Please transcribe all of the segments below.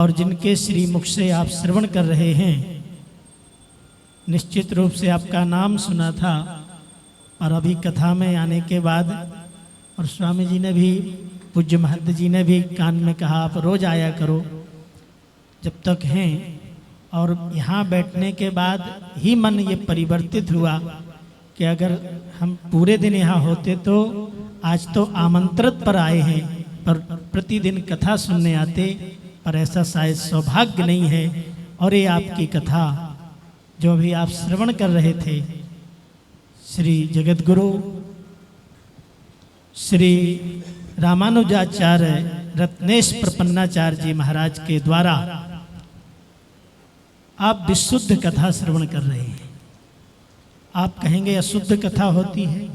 और जिनके श्री मुख से आप श्रवण कर रहे हैं, निश्चित रूप से आपका नाम सुना था और अभी कथा में आने के बाद और स्वामी जी ने भी, पूज्य महंत जी ने भी कान में कहा आप रोज आया करो जब तक हैं। और यहाँ बैठने के बाद ही मन ये परिवर्तित हुआ कि अगर हम पूरे दिन यहाँ होते तो आज तो आमंत्रित पर आए हैं, पर प्रतिदिन कथा सुनने आते, पर ऐसा शायद सौभाग्य नहीं है। और ये आपकी कथा जो भी आप श्रवण कर रहे थे, श्री जगतगुरु श्री रामानुजाचार्य रत्नेश प्रपन्नाचार्य जी महाराज के द्वारा आप विशुद्ध कथा श्रवण कर रहे हैं। आप कहेंगे अशुद्ध कथा होती है।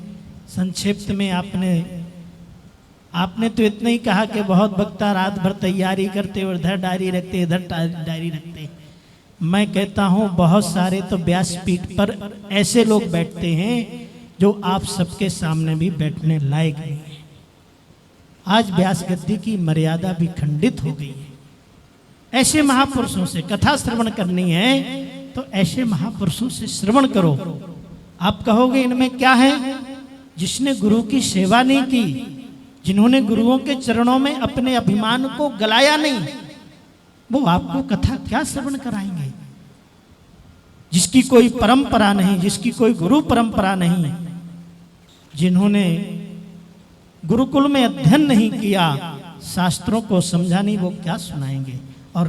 संक्षिप्त में आपने तो इतना ही कहा कि बहुत वक्ता रात भर तैयारी करते और इधर डायरी रखते, इधर डायरी रखते। मैं कहता हूँ बहुत सारे तो व्यासपीठ पर ऐसे लोग बैठते हैं जो आप सबके सामने भी बैठने लायक नहीं है। आज व्यास गद्दी की मर्यादा भी खंडित हो गई है। ऐसे महापुरुषों से कथा श्रवण करनी है तो ऐसे महापुरुषों से श्रवण करो। आप कहोगे इनमें क्या है? जिसने गुरु की सेवा नहीं की, जिन्होंने गुरुओं के चरणों में अपने अभिमान को गलाया नहीं, वो आपको कथा क्या श्रवण कराएंगे? जिसकी कोई परंपरा नहीं, जिसकी कोई गुरु परंपरा नहीं, जिन्होंने गुरुकुल में अध्ययन नहीं किया, शास्त्रों को समझा नहीं, वो क्या सुनाएंगे? और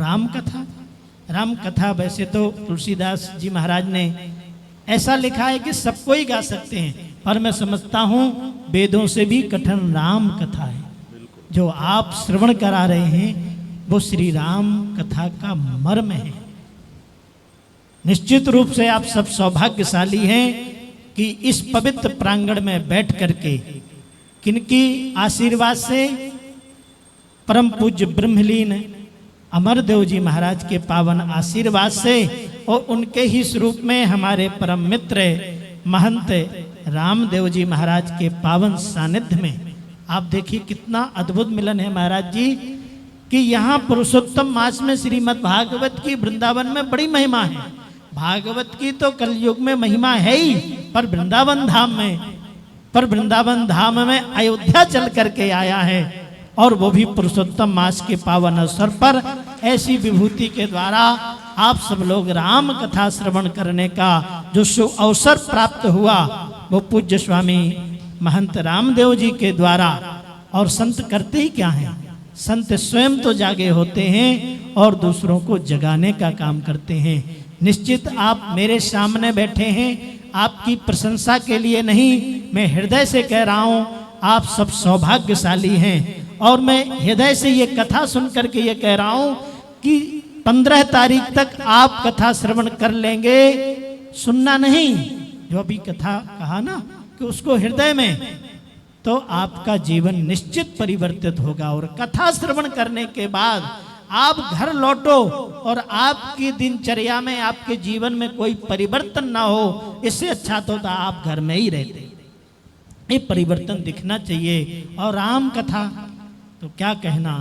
राम कथा वैसे तो तुलसीदास जी महाराज ने ऐसा लिखा है कि सबको ही गा सकते हैं, पर मैं समझता हूँ वेदों से भी कठिन राम कथा है। जो आप श्रवण करा रहे हैं वो श्री राम कथा का मर्म है। निश्चित रूप से आप सब सौभाग्यशाली हैं कि इस पवित्र प्रांगण में बैठ करके किनकी आशीर्वाद से, परम पूज्य ब्रह्मलीन अमरदेव जी महाराज के पावन आशीर्वाद से और उनके ही स्वरूप में हमारे परम मित्र महंत रामदेव जी महाराज के पावन सानिध्य में आप देखिए कितना अद्भुत मिलन है महाराज जी कि यहाँ पुरुषोत्तम मास में श्रीमद् भागवत की वृंदावन में बड़ी महिमा है। भागवत की तो कलयुग में महिमा है ही, पर वृंदावन धाम में अयोध्या चल करके आया है। और वो भी पुरुषोत्तम मास के पावन अवसर पर ऐसी विभूति के द्वारा आप सब लोग राम कथा श्रवण करने का जो शुभ अवसर प्राप्त हुआ, वो पूज्य स्वामी महंत रामदेव जी के द्वारा। और संत करते ही क्या हैं? संत स्वयं तो जागे होते हैं और दूसरों को जगाने का काम करते हैं। निश्चित आप मेरे सामने बैठे हैं आपकी प्रशंसा के लिए नहीं, मैं हृदय से कह रहा हूँ आप सब सौभाग्यशाली हैं। और मैं हृदय से ये कथा सुन करके ये कह रहा हूँ कि 15 तारीख तक आप कथा श्रवण कर लेंगे, सुनना नहीं, जो अभी कथा कहा ना कि उसको हृदय में, तो आपका जीवन निश्चित परिवर्तित होगा। और कथा श्रवण करने के बाद आप घर लौटो और आपकी दिनचर्या में, आपके जीवन में कोई परिवर्तन ना हो, इससे अच्छा तो आप घर में ही रहते। ये परिवर्तन दिखना चाहिए। और राम कथा तो क्या कहना,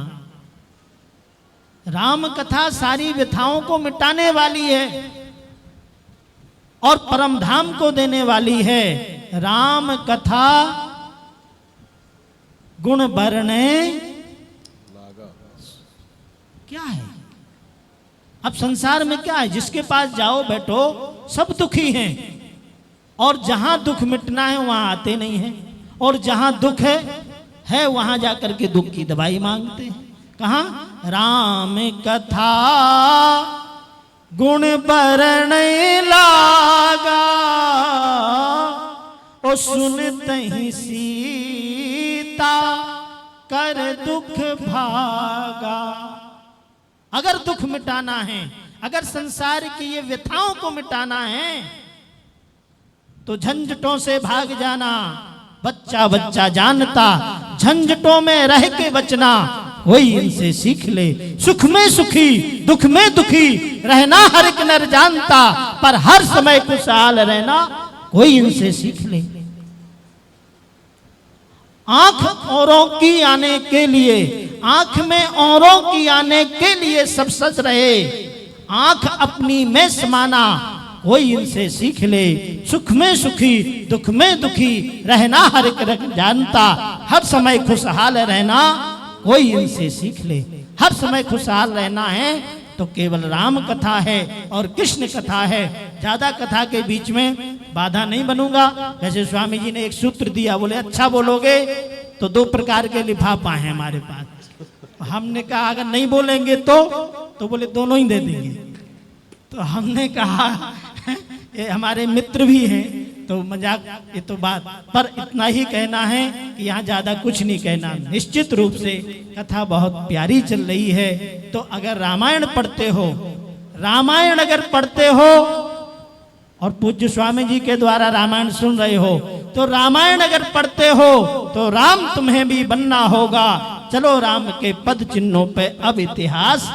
राम कथा सारी व्यथाओं को मिटाने वाली है और परम धाम को देने वाली है। राम कथा गुण वर्णे क्या है? अब संसार में क्या है? जिसके पास जाओ बैठो सब दुखी हैं, और जहां दुख मिटना है वहां आते नहीं हैं, और जहां दुख है वहां जाकर के दुख की दवाई मांगते हैं। कहां? राम कथा गुण वर्णे लागा, ओ सुनते ही सीता कर दुख भागा। अगर दुख मिटाना है, अगर संसार की ये व्यथाओं को मिटाना है, तो झंझटों से भाग जाना। बच्चा बच्चा जानता, झंझटों में रह के बचना, वही इनसे सीख ले। सुख में सुखी, दुख में दुखी रहना हर एक नर जानता, पर हर समय खुशहाल रहना कोई इनसे सीख ले। आंख औरों की आने के लिए, आंख में औरों की आने के लिए सब सच रहे, आंख अपनी में समाना कोई इनसे सीख ले। सुख में सुखी दुख में दुखी रहना हर एक जानता, हर समय खुशहाल रहना कोई इनसे सीख ले। हर समय खुशहाल रहना है तो केवल राम कथा है और कृष्ण कथा है। ज्यादा कथा के बीच में बाधा नहीं बनूंगा। जैसे स्वामी जी ने एक सूत्र दिया, बोले अच्छा बोलोगे तो 2 प्रकार के लिफाफा हैं हमारे पास। हमने कहा अगर नहीं बोलेंगे तो बोले दोनों ही दे देंगे। तो हमने कहा ये हमारे मित्र भी हैं तो मजाक, ये तो बात पर इतना ही कहना है कि यहाँ ज्यादा कुछ नहीं कहना। निश्चित रूप से कथा बहुत प्यारी चल रही है। तो अगर रामायण पढ़ते हो, रामायण अगर पढ़ते हो और पूज्य स्वामी जी के द्वारा रामायण सुन रहे हो, तो रामायण अगर पढ़ते हो तो राम तुम्हें भी बनना होगा। चलो राम के पद चिन्हों पे अब इतिहास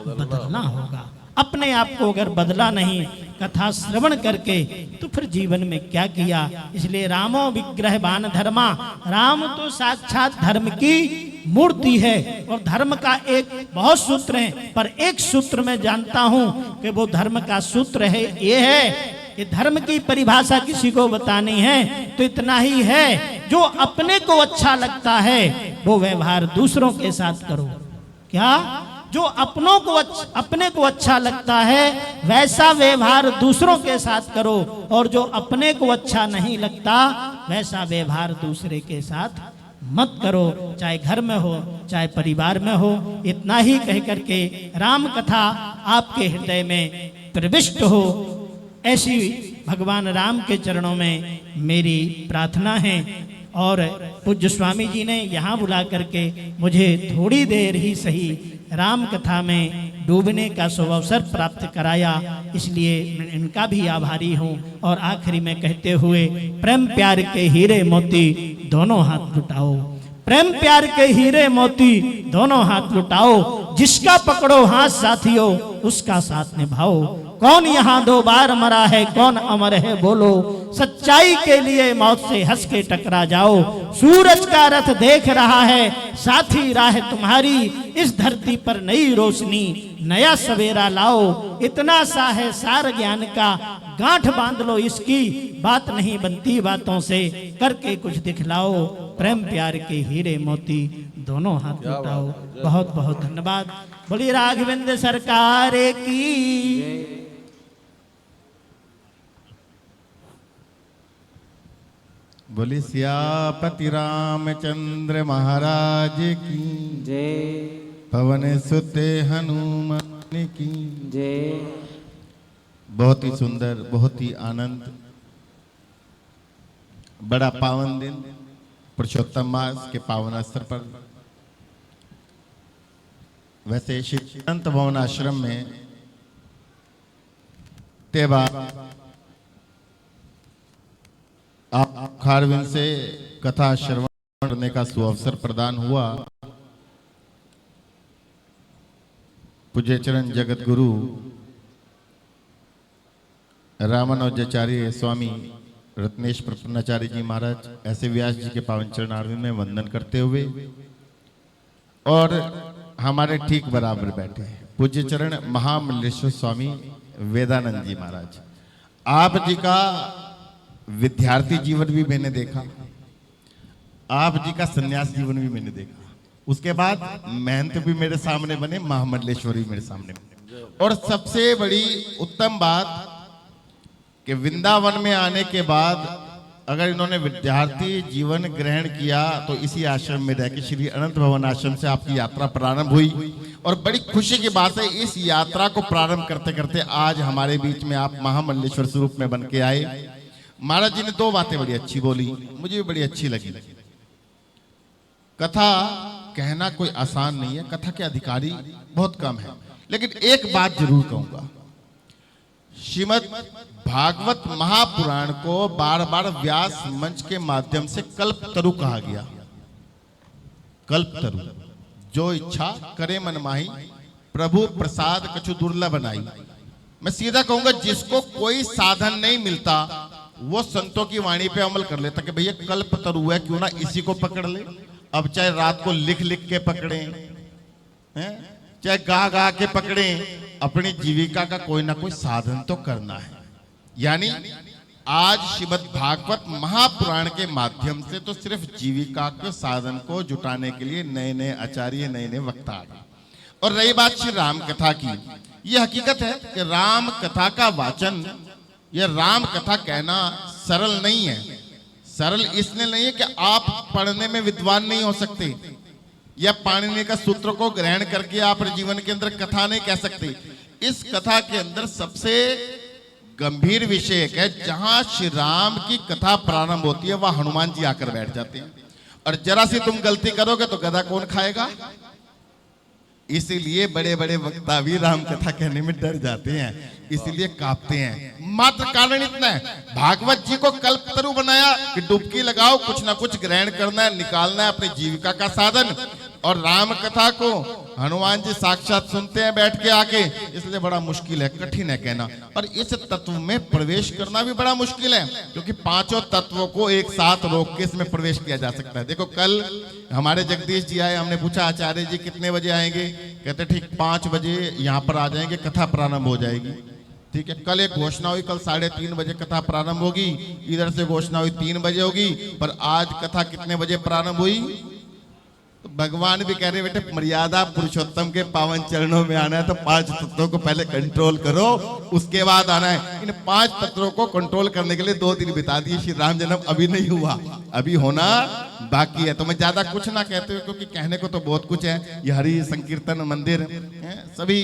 बदलना होगा। अपने आप को अगर बदला नहीं कथा श्रवण करके तो फिर जीवन में क्या किया। इसलिए रामो विग्रहवान धर्मा, राम तो साक्षात धर्म की मूर्ति है। और धर्म का एक बहुत सूत्र है, पर एक सूत्र मैं जानता हूं कि वो धर्म का सूत्र है ये है कि धर्म की परिभाषा किसी को बतानी है तो इतना ही है, जो अपने को अच्छा लगता है वो व्यवहार दूसरों के साथ करो। क्या? जो अपने को अच्छा लगता है वैसा व्यवहार दूसरों के साथ करो, और जो अपने को अच्छा नहीं लगता वैसा व्यवहार दूसरे के साथ मत करो, चाहे घर में हो चाहे परिवार में हो। इतना ही कह करके राम कथा आपके हृदय में प्रविष्ट हो, ऐसी भगवान राम के चरणों में मेरी प्रार्थना है। और पूज्य स्वामी जी ने यहाँ बुला करके मुझे थोड़ी देर ही सही राम कथा में डूबने का सुअवसर प्राप्त कराया, इसलिए मैं इनका भी आभारी हूँ। और आखिरी में कहते हुए, प्रेम प्यार के हीरे मोती दोनों हाथ लुटाओ, प्रेम प्यार के हीरे मोती दोनों हाथ लुटाओ, जिसका पकड़ो हाथ साथियों उसका साथ निभाओ। कौन यहाँ 2 बार मरा है, कौन अमर है बोलो, सच्चाई के लिए मौत से हंस के टकरा जाओ। सूरज का रथ देख रहा है साथी राह तुम्हारी, इस धरती पर नई रोशनी नया सवेरा लाओ। इतना सा है सार ज्ञान का, गांठ बांध लो इसकी, बात नहीं बनती बातों से, करके कुछ दिखलाओ। प्रेम प्यार के हीरे मोती दोनों हाथ लुटाओ। बहुत बहुत धन्यवाद। बोलिए राघवेंद्र सरकार की। बोली सियापति रामचंद्र महाराज की जय। पवन सुत हनुमान की जय। बहुत ही सुंदर, बहुत ही आनंद, बड़ा पावन दिन पुरुषोत्तम मास के पावन अवसर पर। वैसे श्री अनंत भवन आश्रम में तेवा आप खारविंद से कथा श्रवण करने का सुअवसर प्रदान हुआ। पूज्य चरण जगत गुरु रामानुजाचार्य स्वामी रत्नेश प्रपन्नाचार्य जी महाराज ऐसे व्यास जी के पावन चरणारविंद में वंदन करते हुए, और हमारे ठीक बराबर बैठे पूज्य चरण महामल्लेश्वर स्वामी वेदानंद जी महाराज। आप जी का विद्यार्थी जीवन भी मैंने देखा, आप जी का सन्यास जीवन भी मैंने देखा, उसके बाद महंत भी मेरे सामने बने, महामंडलेश्वरी मेरे सामने बने। और सबसे बड़ी उत्तम बात कि वृंदावन में आने के बाद अगर इन्होंने विद्यार्थी जीवन ग्रहण किया तो इसी आश्रम में रह के श्री अनंत भवन आश्रम से आपकी यात्रा प्रारंभ हुई। और बड़ी खुशी की बात है, इस यात्रा को प्रारंभ करते करते आज हमारे बीच में आप महामंडलेश्वर स्वरूप में बन के आए। महाराज जी ने 2 बातें बड़ी अच्छी बोली, मुझे भी बड़ी अच्छी लगी। कथा कहना कोई आसान नहीं है, कथा के अधिकारी बहुत कम है, लेकिन एक बात जरूर कहूंगा, श्रीमद् भागवत महापुराण को बार बार व्यास मंच के माध्यम से कल्पतरु कहा गया। कल्पतरु, जो इच्छा करे मन माही, प्रभु प्रसाद कछु दुर्लभ बनाई। मैं सीधा कहूंगा, जिसको कोई साधन नहीं मिलता वो संतों की वाणी पे अमल कर लेता कि भैया कल्प तरु है, क्यों ना इसी को पकड़ ले। अब चाहे रात को लिख लिख के पकड़े हैं, चाहे गा गा के पकड़े, अपनी जीविका का कोई ना कोई साधन तो करना है। यानी आज श्रीमद् भागवत महापुराण के माध्यम से तो सिर्फ जीविका के साधन को जुटाने के लिए नए नए आचार्य, नए नए वक्ता आ गए। और रही बात श्री राम कथा की, यह हकीकत है कि राम कथा का वाचन, यह राम कथा कहना सरल नहीं है। सरल इसलिए नहीं है कि आप पढ़ने में विद्वान नहीं हो सकते, या पाणिनि का सूत्र को ग्रहण करके आप जीवन के अंदर कथा नहीं कह सकते। इस कथा के अंदर सबसे गंभीर विषय है, जहां श्री राम की कथा प्रारंभ होती है वह हनुमान जी आकर बैठ जाते हैं, और जरा सी तुम गलती करोगे तो गधा कौन खाएगा। इसीलिए बड़े बड़े वक्ता भी राम कथा कहने में डर जाते हैं, इसीलिए कांपते हैं। मात्र कारण इतना है, भागवत जी को कल्पतरु बनाया कि डुबकी लगाओ, कुछ ना कुछ ग्रहण करना है, निकालना है अपनी जीविका का साधन। और राम कथा को हनुमान जी साक्षात सुनते हैं बैठ के आके, इसलिए बड़ा मुश्किल है, कठिन है कहना। और इस तत्व में प्रवेश करना भी बड़ा मुश्किल है, क्योंकि पांचों तत्वों को एक साथ रोक के इसमें प्रवेश किया जा सकता है। देखो कल हमारे जगदीश जी आए, हमने पूछा आचार्य जी कितने बजे आएंगे, कहते ठीक 5 बजे यहाँ पर आ जाएंगे, कथा प्रारंभ हो जाएगी। ठीक है, कल एक घोषणा हुई, कल 3:30 बजे कथा प्रारंभ होगी, इधर से घोषणा हुई 3 बजे होगी, पर आज कथा कितने बजे प्रारंभ हुई। तो भगवान भी कह रहे बेटे मर्यादा पुरुषोत्तम के पावन चरणों में आना है तो 5 तत्वों को पहले कंट्रोल करो, उसके बाद आना है। इन 5 तत्वों को कंट्रोल करने के लिए 2 दिन बिता दिए। श्री राम जन्म अभी नहीं हुआ, अभी होना बाकी है। तो मैं ज्यादा कुछ ना कहते हुए, क्योंकि कहने को तो बहुत कुछ है। ये हरि संकीर्तन मंदिर है, सभी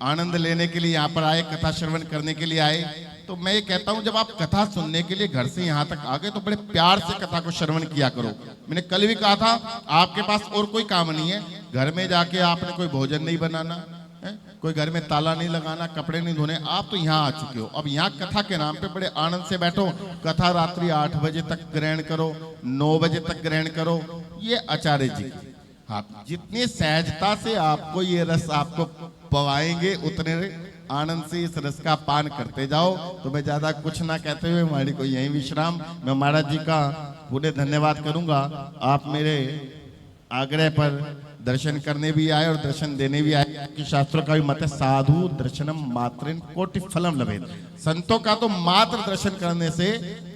आनंद लेने के लिए यहाँ पर आए, कथा श्रवण करने के लिए आए। तो मैं ये कहता हूँ, जब आप कथा सुनने के लिए घर से यहाँ तक आ गए तो बड़े प्यार से कथा को श्रवण किया करो। मैंने कल भी कहा था, आपके पास और कोई काम नहीं है, घर में जाके आपने कोई भोजन नहीं बनाना है, कोई घर में ताला नहीं लगाना, कपड़े नहीं धोने, आप तो यहाँ आ चुके हो। अब यहाँ कथा के नाम पे बड़े आनंद से बैठो, कथा रात्रि 8 बजे तक ग्रहण करो, 9 बजे तक ग्रहण करो। ये आचार्य जी, हाँ, जितनी सहजता से आपको ये रस आपको पवाएंगे, उतने आनंद से इस रस का पान करते जाओ। तो मैं ज्यादा कुछ ना कहते हुए हमारी को यही विश्राम। मैं महाराज जी का पूरे धन्यवाद करूंगा, आप मेरे आग्रह पर दर्शन करने भी आए और दर्शन देने भी आए। कि शास्त्रों का भी मत है, साधु दर्शनम मात्रेन कोटि फलम लभेत। संतों का तो मात्र दर्शन करने से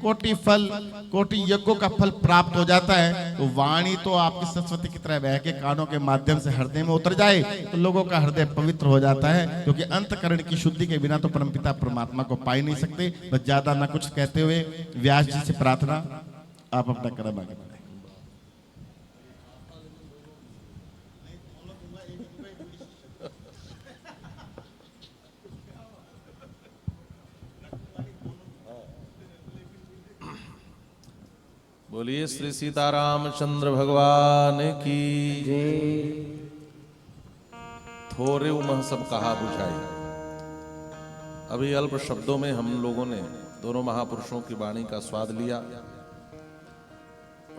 कोटि फल, कोटि यज्ञों का फल प्राप्त हो जाता है। तो वाणी तो आपकी सरस्वती की तरह बह के कानों के माध्यम से हृदय में उतर जाए तो लोगों का हृदय पवित्र हो जाता है, क्योंकि अंतकरण की शुद्धि के बिना तो परमपिता परमात्मा को पा ही नहीं सकते। बस ज्यादा ना कुछ कहते हुए व्यास जी से प्रार्थना, आप अपना कर्म आगे बढ़ाएं। बोलिए श्री सीतारामचंद्र भगवान की। थोरे उमह सब कहा बुझाई। अभी अल्प शब्दों में हम लोगों ने दोनों महापुरुषों की वाणी का स्वाद लिया।